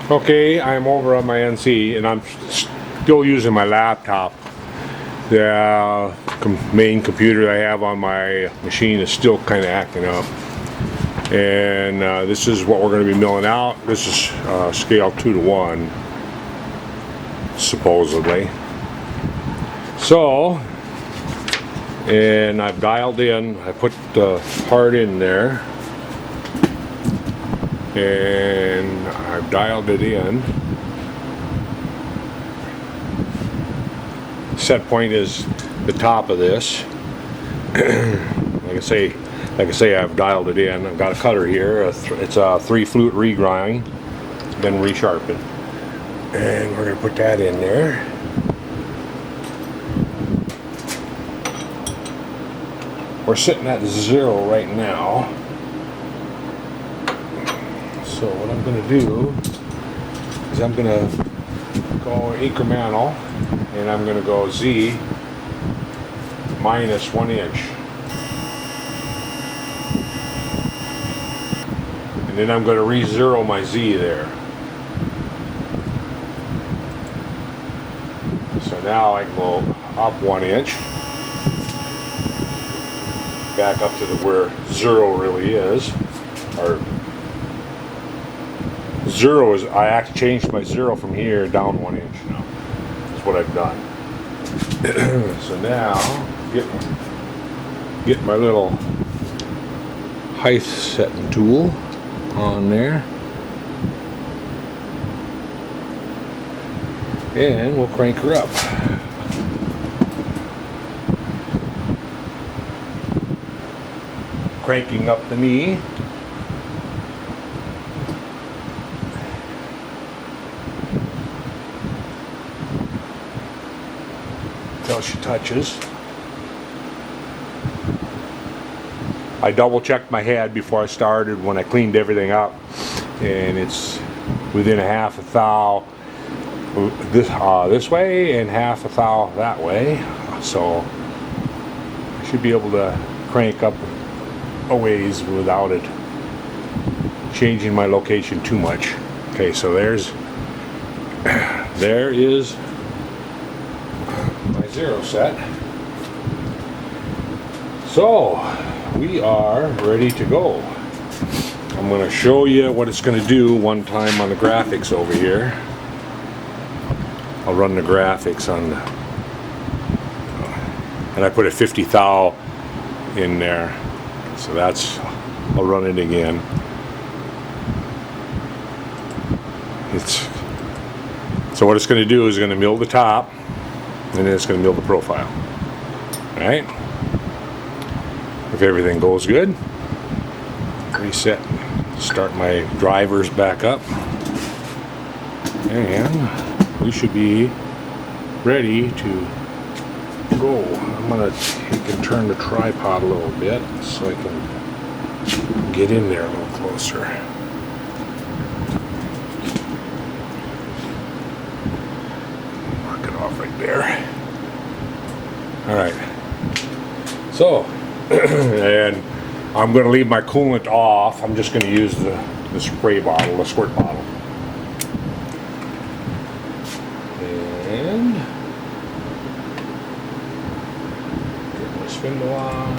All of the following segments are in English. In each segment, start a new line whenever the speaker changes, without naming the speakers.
Okay, I'm over on my NC and I'm still using my laptop. The main computer I have on my machine is still kind of acting up. And this is what we're going to be milling out. This is scale 2:1, supposedly. So, and I've dialed in, I put the part in there. And I've dialed it in. Set point is the top of this. Like I say, I've dialed it in. I've got a cutter here. It's a 3-flute regrind. It's been resharpened, and we're going to put that in there. We're sitting at 0 right now. So what I'm going to do is I'm going to go incremental, and I'm going to go Z minus 1 inch. And then I'm going to re-zero my Z there. So now I can go up 1 inch, back up to where 0 really is, or 0 is, I have to change my 0 from here down 1 inch now. That's what I've done. So now, get my little height setting tool on there. And we'll crank her up. Cranking up the knee. Until she touches. I double checked my head before I started when I cleaned everything up, and it's within a half a thou this way and half a thou that way, so I should be able to crank up a ways without it changing my location too much. Okay, so there is my 0 set. So we are ready to go. I'm going to show you what it's going to do one time on the graphics over here. I'll run the graphics on the, and I put a 50 thou in there, so that's, I'll run it again. So what it's going to do is going to mill the top, and then it's going to mill the profile. Alright? If everything goes good, reset, start my drivers back up, and we should be ready to go. I'm going to take and turn the tripod a little bit so I can get in there a little closer. Mark it off right there. Alright. So, and I'm going to leave my coolant off. I'm just going to use the spray bottle, the squirt bottle. And get my spindle on.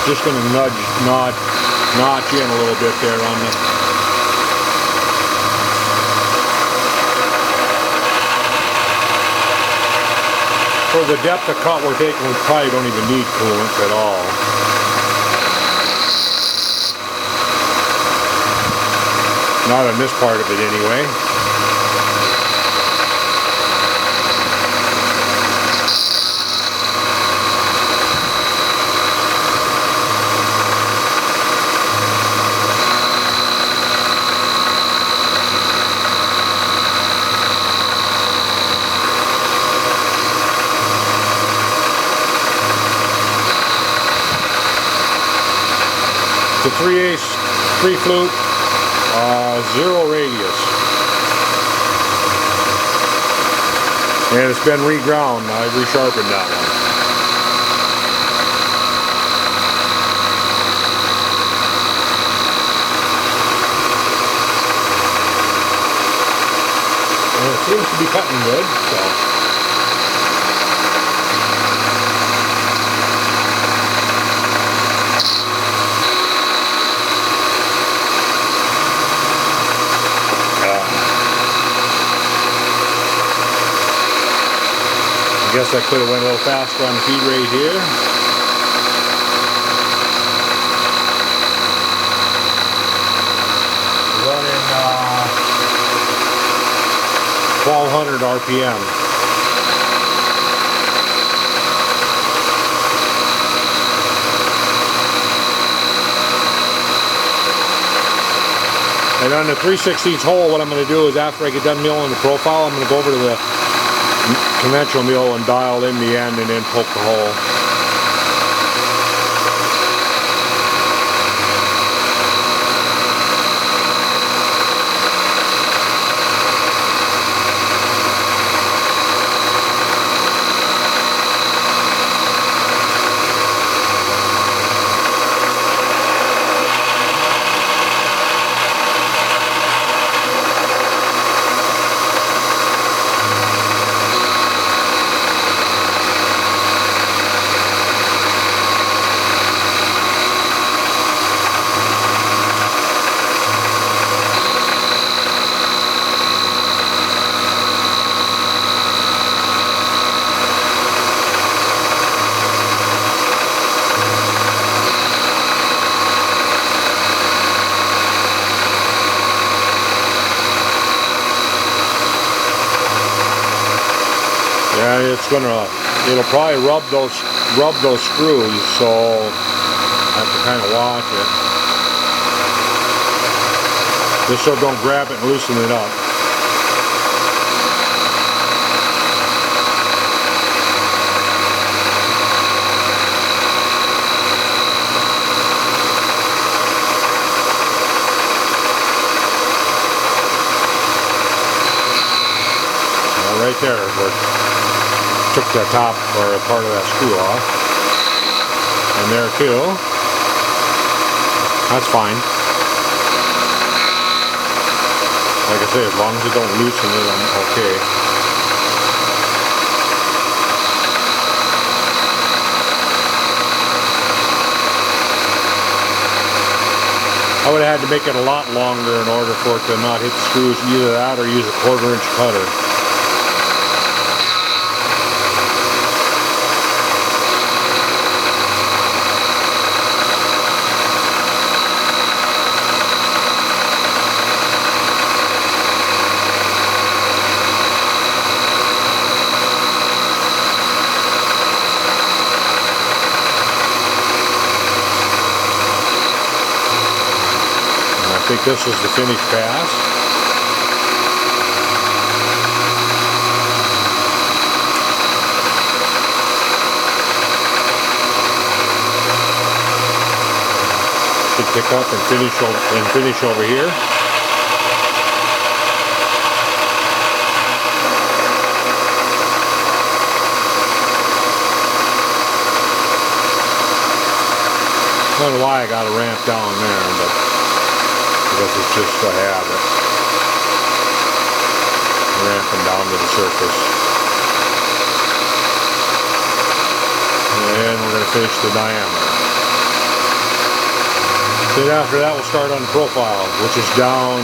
Just going to notch in a little bit there on the. For the depth of cut we're taking, we probably don't even need coolant at all. Not on this part of it anyway. It's a 3/8 flute, 0 radius. And it's been reground. I've resharpened that one. And it seems to be cutting good, so. I guess I could have went a little faster on the feed rate here. Running 1200 RPM. And on the 3/16 hole, what I'm going to do is after I get done milling the profile, I'm going to go over to the conventional mill and dial in the end and then poke the hole. Yeah, it'll probably rub those screws, so I have to kind of watch it. Just so don't grab it and loosen it up. Right there, where it took the top or a part of that screw off. And there too. That's fine. Like I say, as long as it don't loosen it, I'm okay. I would have had to make it a lot longer in order for it to not hit the screws, either that or use a 1/4 inch cutter. I think this is the finished pass. Should pick up and finish over here. I don't know why I got a ramp down there, but because it's just a habit. Ramping down to the surface. And we're going to finish the diameter. Then after that we'll start on the profile, which is down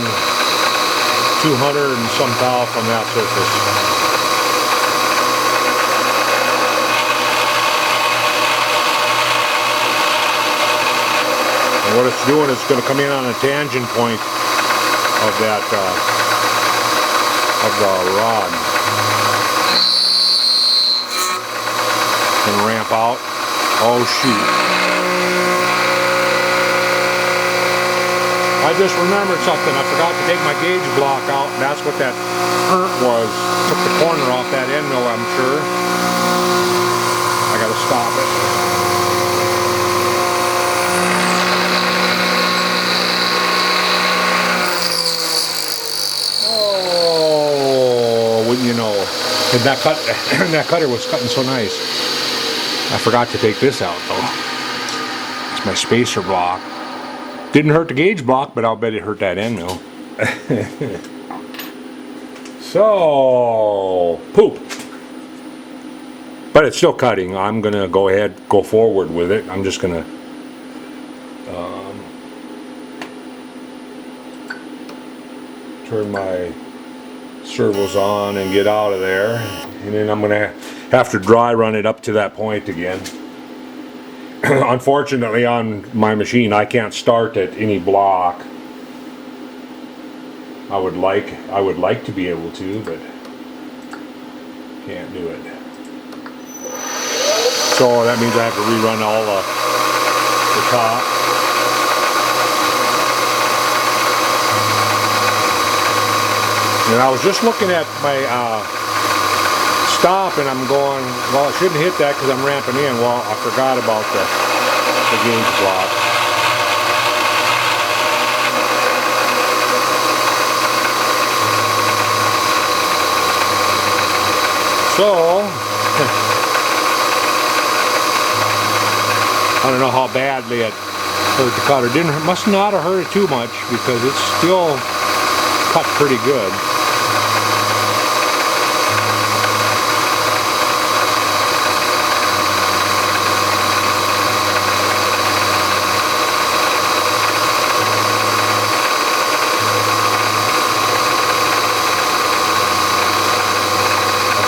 200 and some thou from that surface. What it's doing is going to come in on a tangent point of that of the rod. Going to ramp out. Oh shoot! I just remembered something. I forgot to take my gauge block out, and that's what that hurt was. Took the corner off that end mill, I'm sure. I got to stop it. You know, And that that cutter was cutting so nice. I forgot to take this out though. It's my spacer block. Didn't hurt the gauge block, but I'll bet it hurt that end mill. So, poop. But it's still cutting. I'm gonna go ahead, go forward with it. I'm just gonna turn my servos on and get out of there, and then I'm gonna have to dry run it up to that point again. Unfortunately, on my machine, I can't start at any block. I would like to be able to, but can't do it. So that means I have to rerun all the top. And I was just looking at my stop, and I'm going, well, I shouldn't hit that because I'm ramping in. Well, I forgot about the gauge block. So, I don't know how badly it hurt the cutter. Must not have hurt it too much because it's still cut pretty good.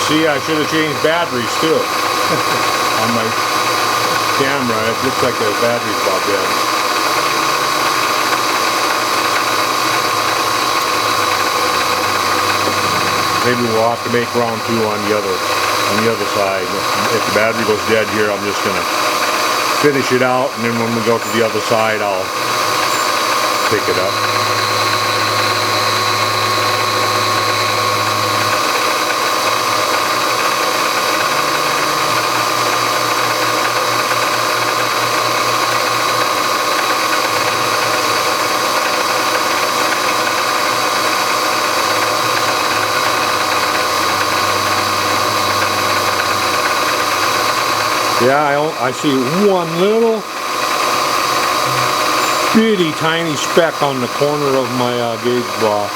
See, I should have changed batteries too on my camera. It looks like the battery's about dead. Maybe we'll have to make round 2 on the other side. If the battery goes dead here, I'm just gonna finish it out, and then when we go to the other side, I'll pick it up. Yeah, I see one little bitty tiny speck on the corner of my gauge block,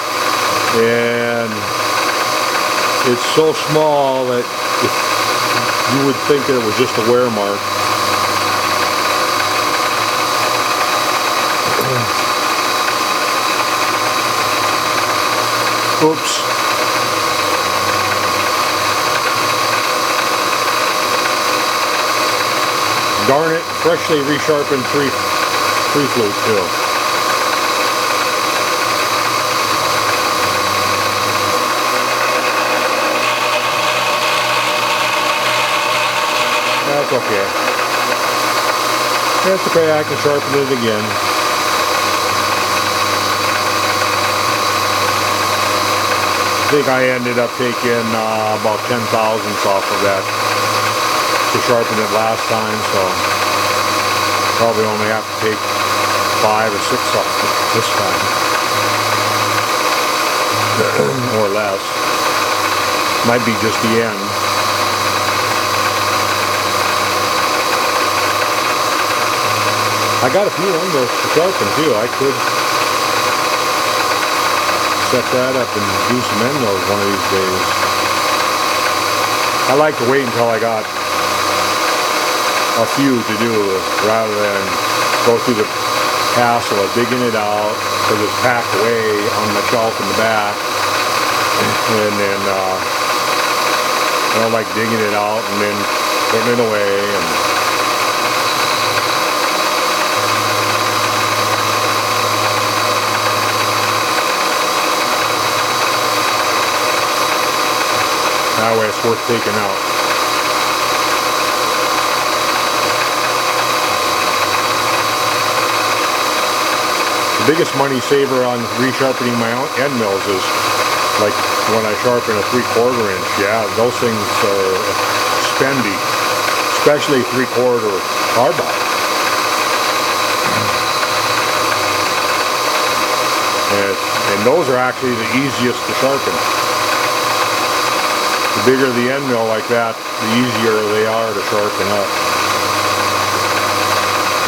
and it's so small that you would think that it was just a wear mark. Oops. Darn it, freshly resharpened three flute too. That's okay. That's okay, I can sharpen it again. I think I ended up taking about 10 thousandths off of that to sharpen it last time, so probably only have to take 5 or 6 off this time. Or less. Might be just the end. I got a few angles to sharpen too. I could set that up and do some end mills one of these days. I like to wait until I got a few to do rather than go through the hassle of digging it out because it's packed away on the shelf in the back, and then I don't like digging it out and then putting it away. And that way it's worth taking out. The biggest money saver on resharpening my end mills is like when I sharpen a 3/4 inch. Yeah, those things are spendy, especially 3/4 carbide. And those are actually the easiest to sharpen The bigger the end mill like that, the easier they are to sharpen up.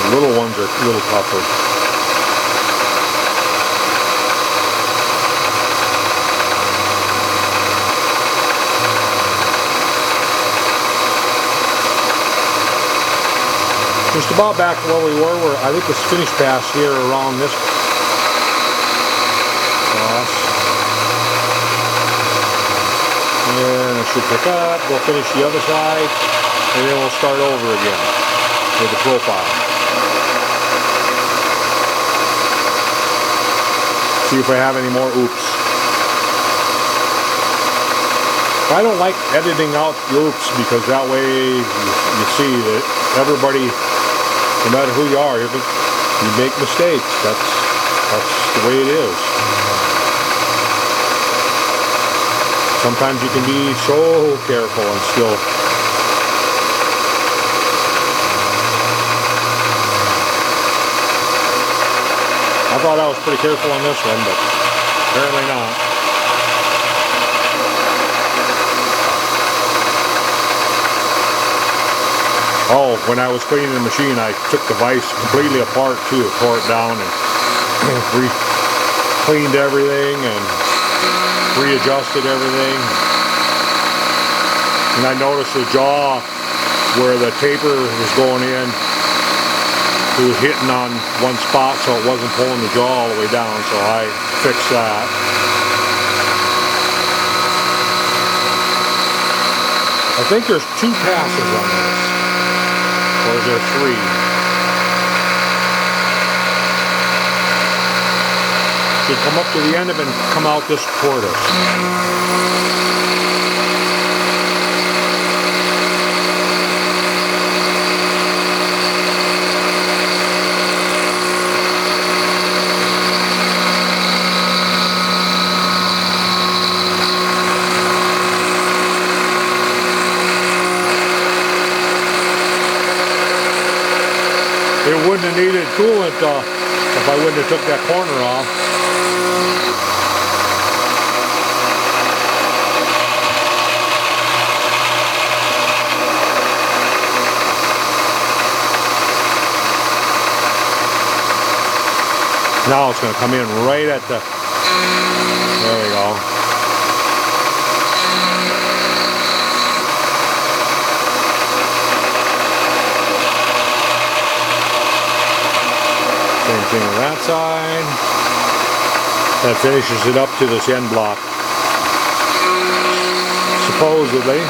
The little ones are a little tougher. Just about back where we were I think this finish pass here around this cross. And it should pick up, we'll finish the other side, and then we'll start over again with the profile. See if I have any more oops. I don't like editing out the oops because that way you see that everybody, no matter who you are, you make mistakes. That's the way it is. Sometimes you can be so careful and still. I thought I was pretty careful on this one, but apparently not. Oh, when I was cleaning the machine, I took the vise completely apart too, tore it down and cleaned everything and readjusted everything. And I noticed the jaw where the taper was going in, it was hitting on one spot, so it wasn't pulling the jaw all the way down, so I fixed that. I think there's 2 passes on this. Or is there 3? Should come up to the end of it and come out this toward us. It wouldn't have needed coolant if I wouldn't have took that corner off. Now it's going to come in right at the, there we go. Same thing on that side. That finishes it up to this end block. Supposedly.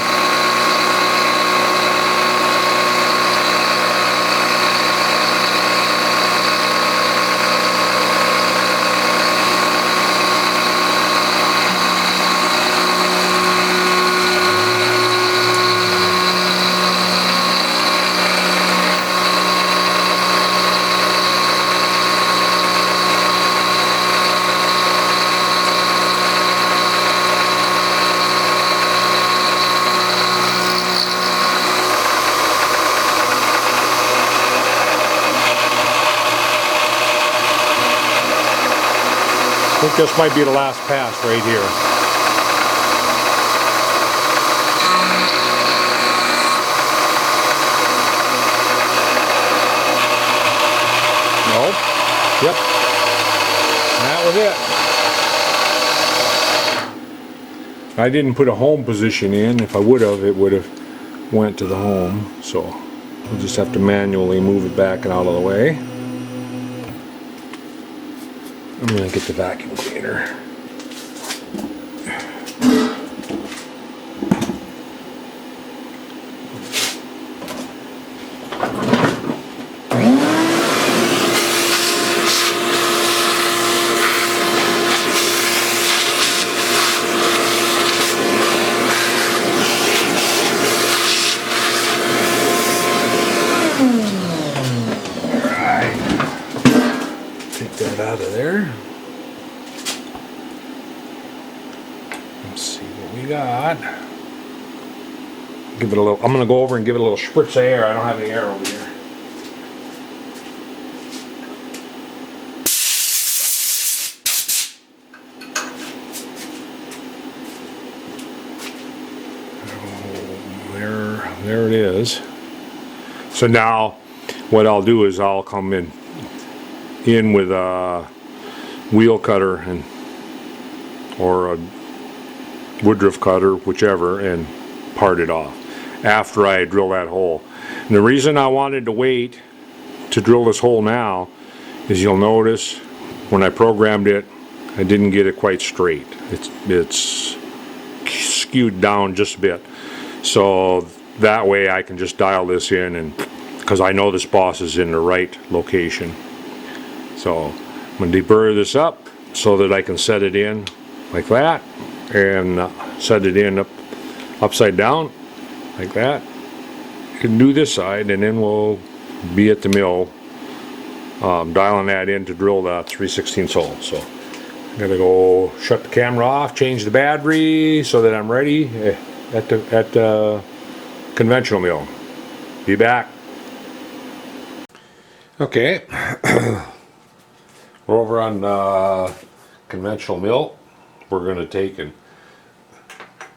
I think this might be the last pass right here. Nope. Yep. And that was it. I didn't put a home position in. If I would have, it would have went to the home. So we'll just have to manually move it back and out of the way. I'm going to get the vacuum cleaner. Take that out of there. Let's see what we got. Give it a little, I'm going to go over and give it a little spritz of air. I don't have any air over here. there it is. So now what I'll do is I'll come in with a wheel cutter and or a woodruff cutter, whichever, and part it off after I drill that hole. And the reason I wanted to wait to drill this hole now is you'll notice when I programmed it, I didn't get it quite straight. It's skewed down just a bit. So that way I can just dial this in, and because I know this boss is in the right location. So I'm going to deburr this up so that I can set it in like that, and set it in upside down like that. You can do this side, and then we'll be at the mill dialing that in to drill the 3/16 hole. So I'm gonna go shut the camera off, change the battery so that I'm ready at the conventional mill. Be back. Okay, we're over on the conventional mill. We're gonna take and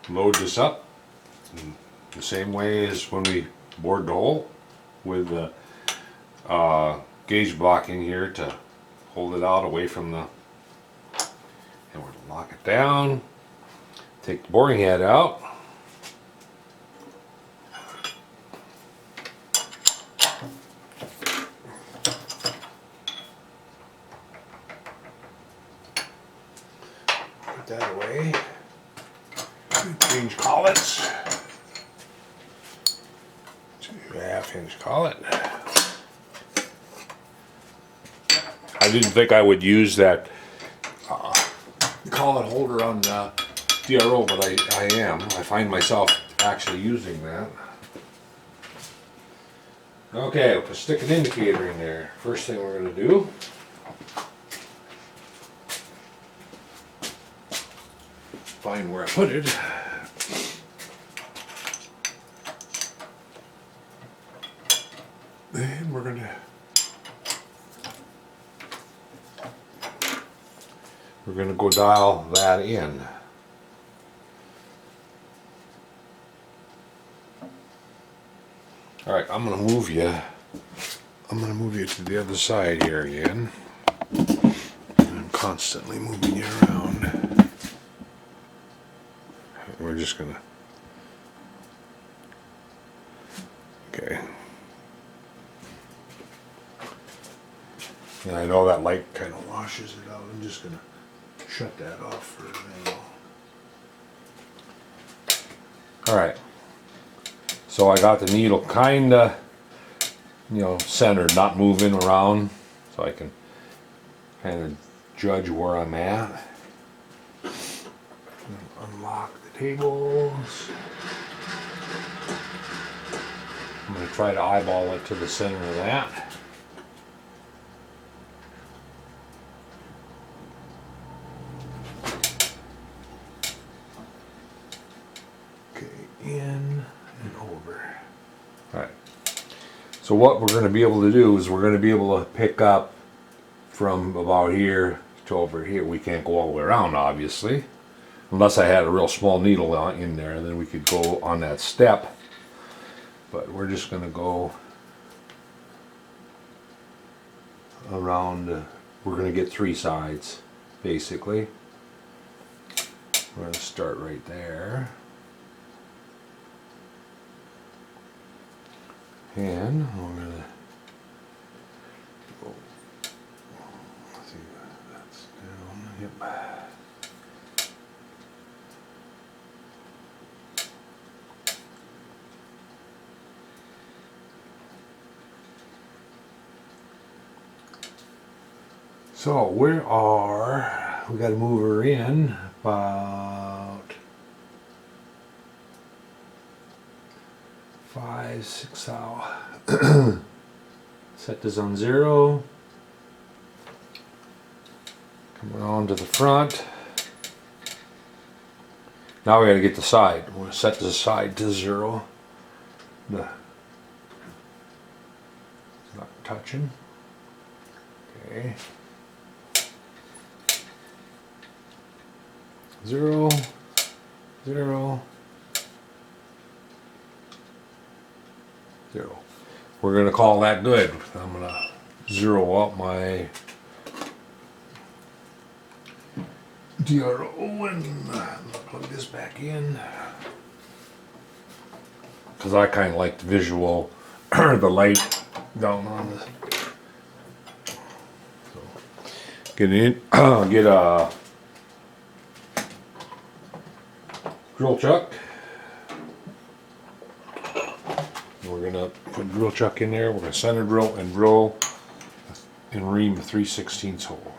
load this up the same way as when we bored the hole, with the gauge block in here to hold it out away from the, and we're gonna lock it down, take the boring head out, put that away, change collets, 2.5 inch collet. I didn't think I would use that collet holder on the DRO, but I am. I find myself actually using that. Okay, we'll stick an indicator in there. First thing we're going to do, find where I put it. And we're going to go dial that in. All right, I'm going to move you to the other side here again. I'm constantly moving you around. We're just going to, okay. And I know that light kind of washes it out. I'm just going to shut that off for now. Alright, so I got the needle kinda, centered, not moving around, so I can kind of judge where I'm at. Unlock the tables. I'm going to try to eyeball it to the center of that. In and over. Alright. So what we're going to be able to do is we're going to be able to pick up from about here to over here. We can't go all the way around, obviously. Unless I had a real small needle in there, then we could go on that step. But we're just going to go around. We're going to get 3 sides, basically. We're going to start right there. And we're going to go, let's see, that's down, yep. So we got to move her in about 5, 6 out. Set this on 0. Come around to the front. Now we got to get the side. We're going to set the side to 0. It's not touching. Okay. 0, 0. So we're going to call that good. I'm going to zero up my DRO and plug this back in. Because I kind of like the visual, the light down on this. So, get in, get a drill chuck. We're gonna put drill chuck in there. We're gonna center drill and drill and ream a 3/16 hole.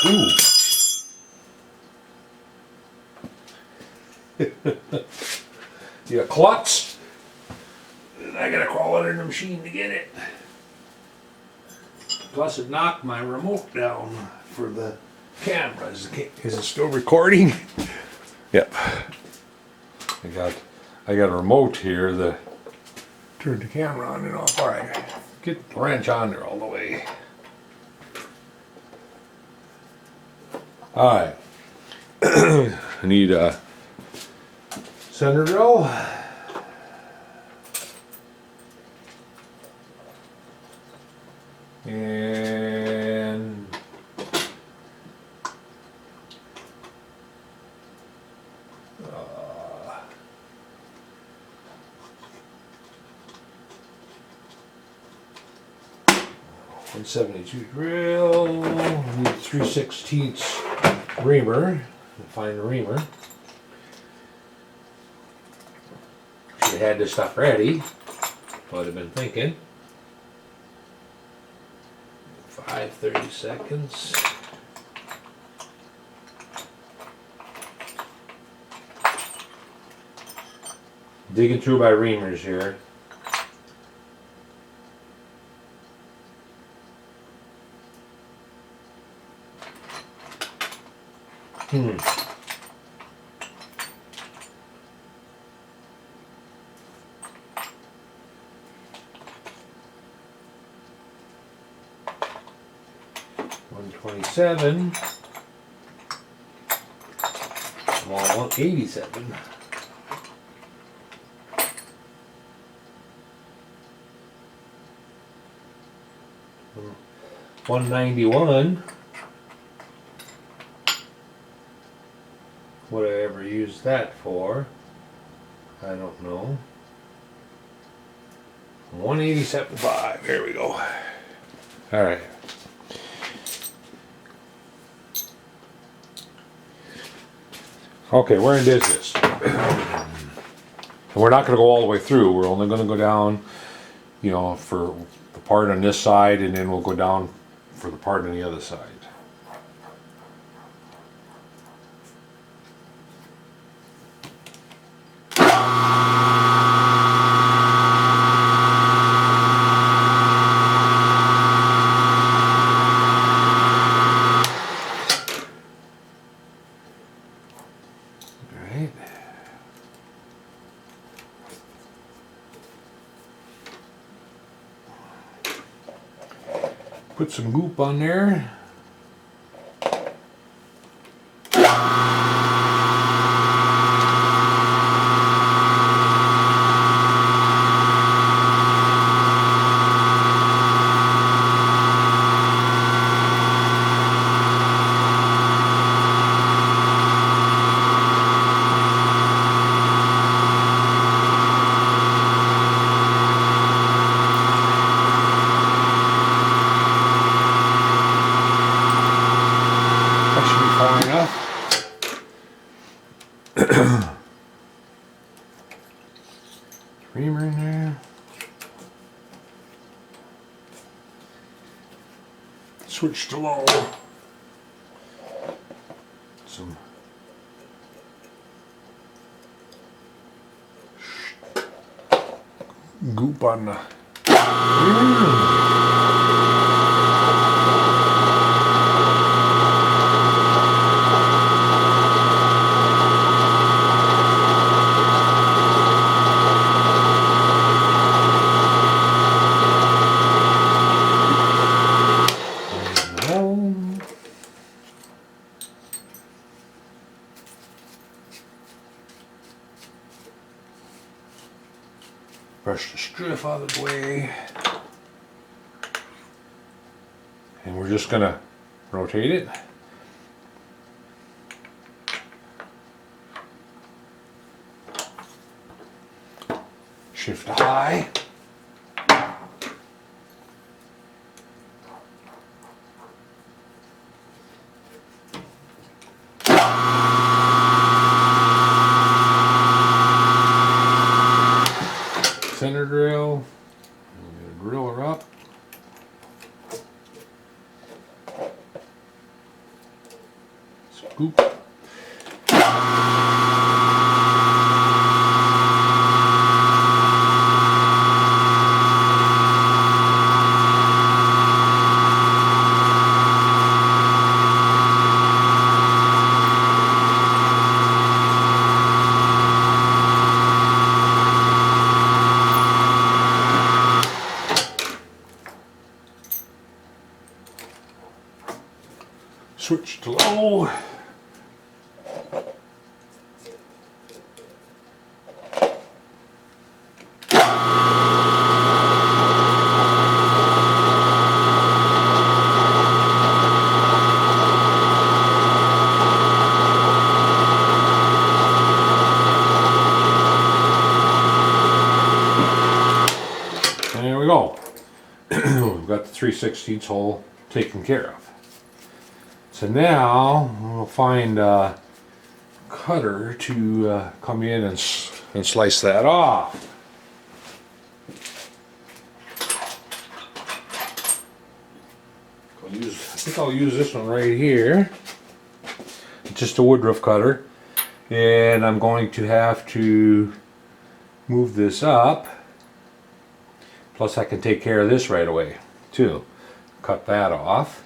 Ooh. You klutz. I gotta crawl under the machine to get it. Plus it knocked my remote down for the camera. Is it still recording? Yep. I got a remote here that turned the camera on and off. Alright. Get the wrench on there all the way. Alright. I need a center drill. And 172 drill. Need 3/16 reamer. Find the reamer. Should have had this stuff ready. Would have been thinking. 30 seconds. Digging through my reamers here. $127. Small $187. $191. What I ever used that for, I don't know. 187.5. There we go. All right. Okay, where is this? And we're not going to go all the way through. We're only going to go down, you know, for the part on this side, and then we'll go down for the part on the other side. Put some goop on there. Reamer in there. Switch to low. Some goop on the Brush the striff out of the way. And we're just going to rotate it. Shift to high. Center drill. Drill her up. Scoop. Switch to low. There we go. We've got the 3/16 hole taken care of. So now we'll find a cutter to come in and slice that off. I think I'll use this one right here. It's just a woodruff cutter, and I'm going to have to move this up. Plus I can take care of this right away too. Cut that off.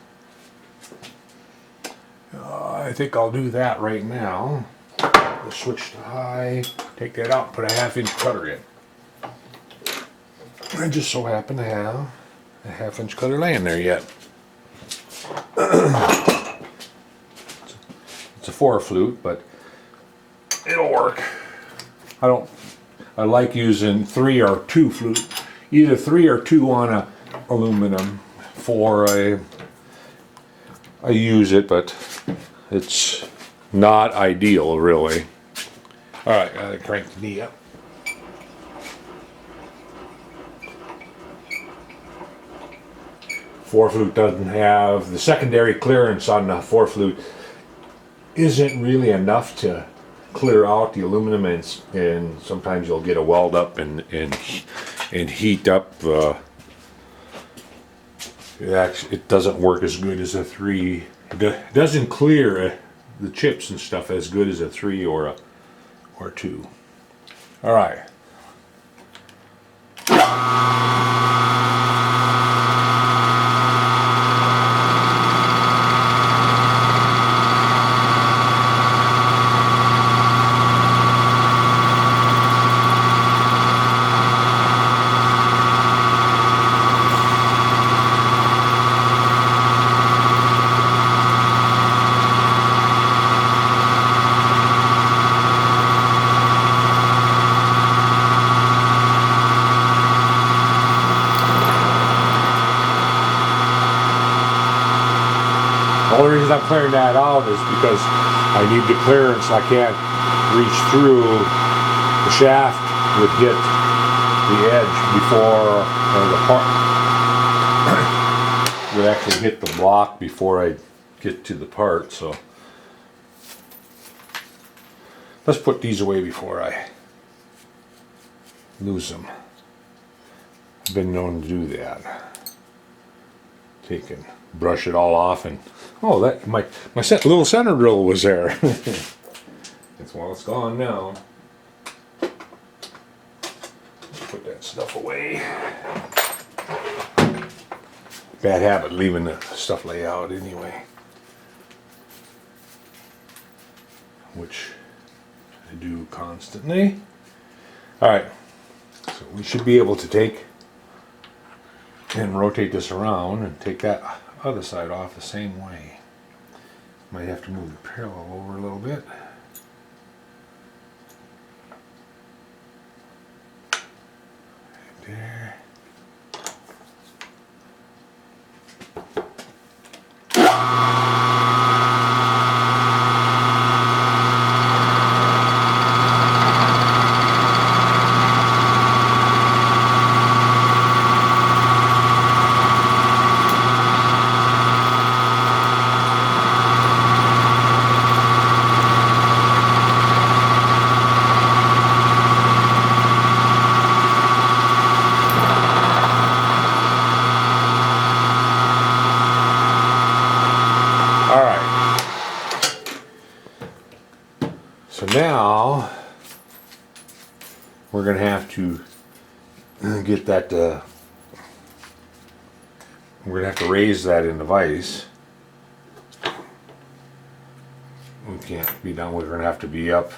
I think I'll do that right now. We'll switch to high, take that out, put a 1/2 inch cutter in. I just so happen to have a 1/2 inch cutter laying there yet. It's a 4 flute, but it'll work. I like using 3 or 2 flute, either 3 or 2 on a aluminum. 4 I use it, but it's not ideal, really. All right, gotta crank the knee up. Four flute doesn't have the secondary clearance on the 4 flute. Isn't really enough to clear out the aluminum, and sometimes you'll get a weld up and heat up. It doesn't work as good as a 3. It doesn't clear the chips and stuff as good as a 3 or 2. All right. The only reason I'm clearing that out is because I need the clearance. I can't reach through. The shaft would hit the edge before, or the part would actually hit the block before I get to the part. So let's put these away before I lose them. I've been known to do that. Take and brush it all off, and oh, that my little center drill was there. Well, it's gone now. Put that stuff away. Bad habit leaving the stuff lay out anyway, which I do constantly. All right, so we should be able to take and rotate this around and take that other side off the same way. Might have to move the parallel over a little bit. now we're going to have to get that, we're going to have to raise that in the vise. We can't be down, we're going to have to be up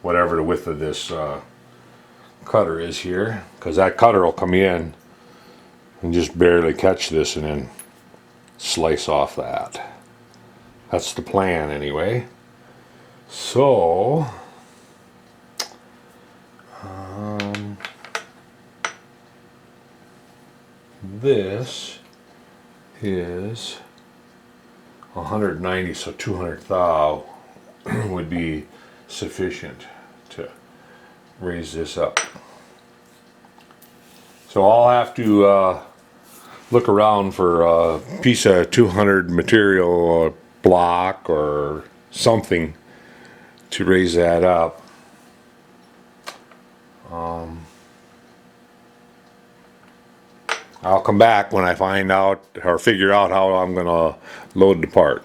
whatever the width of this cutter is here, because that cutter will come in and just barely catch this and then slice off that. That's the plan anyway. So this is 190, so 200 thou would be sufficient to raise this up. So I'll have to look around for a piece of 200 material block or something to raise that up. I'll come back when I find out or figure out how I'm going to load the part.